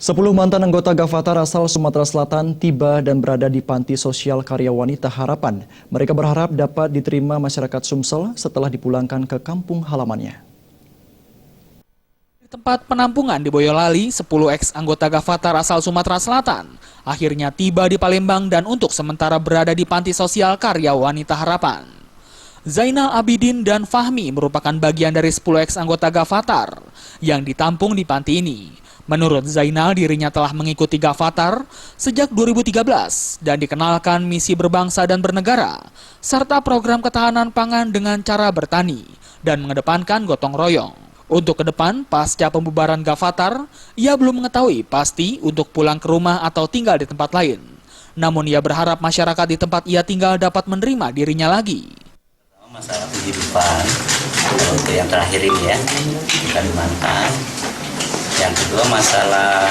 10 mantan anggota Gavatar asal Sumatera Selatan tiba dan berada di Panti Sosial Karya Wanita Harapan. Mereka berharap dapat diterima masyarakat Sumsel setelah dipulangkan ke kampung halamannya. Di tempat penampungan di Boyolali, 10 ex-anggota Gavatar asal Sumatera Selatan akhirnya tiba di Palembang dan untuk sementara berada di Panti Sosial Karya Wanita Harapan. Zainal Abidin dan Fahmi merupakan bagian dari 10 ex-anggota Gavatar yang ditampung di panti ini. Menurut Zainal, dirinya telah mengikuti Gavatar sejak 2013 dan dikenalkan misi berbangsa dan bernegara, serta program ketahanan pangan dengan cara bertani dan mengedepankan gotong royong. Untuk ke depan, pasca pembubaran Gavatar, ia belum mengetahui pasti untuk pulang ke rumah atau tinggal di tempat lain. Namun ia berharap masyarakat di tempat ia tinggal dapat menerima dirinya lagi. Masalah kehidupan, untuk yang terakhir ini ya, di Kalimantan. Yang kedua masalah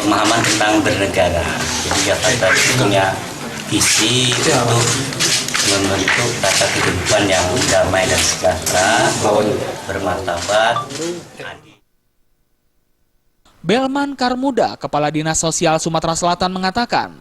pemahaman tentang bernegara. Jadi Gavatar punya visi untuk membentuk tata kehidupan yang damai dan sejahtera, bermartabat, adil. Belman Karmuda, Kepala Dinas Sosial Sumatera Selatan mengatakan,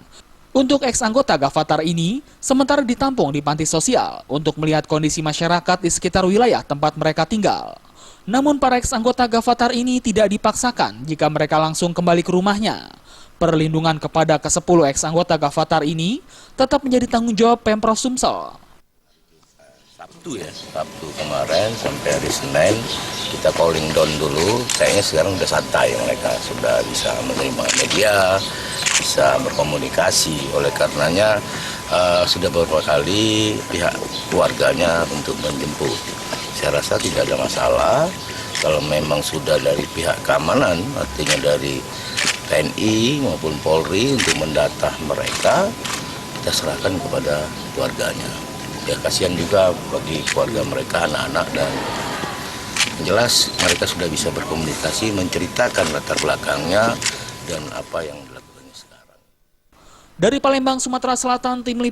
untuk ex-anggota Gavatar ini sementara ditampung di panti sosial untuk melihat kondisi masyarakat di sekitar wilayah tempat mereka tinggal. Namun para ex-anggota Gavatar ini tidak dipaksakan jika mereka langsung kembali ke rumahnya. Perlindungan kepada ke-10 ex-anggota Gavatar ini tetap menjadi tanggung jawab Pemprov Sumsel. Sabtu kemarin sampai hari Senin kita calling down dulu. Kayaknya sekarang udah santai, mereka sudah bisa menerima media, bisa berkomunikasi. Oleh karenanya sudah beberapa kali pihak keluarganya untuk menjemput. Saya rasa tidak ada masalah. Kalau memang sudah dari pihak keamanan, artinya dari TNI maupun Polri untuk mendata mereka, kita serahkan kepada keluarganya. Ya kasihan juga bagi keluarga mereka, anak-anak, dan jelas mereka sudah bisa berkomunikasi, menceritakan latar belakangnya dan apa yang dilakukannya sekarang. Dari Palembang, Sumatera Selatan, Tim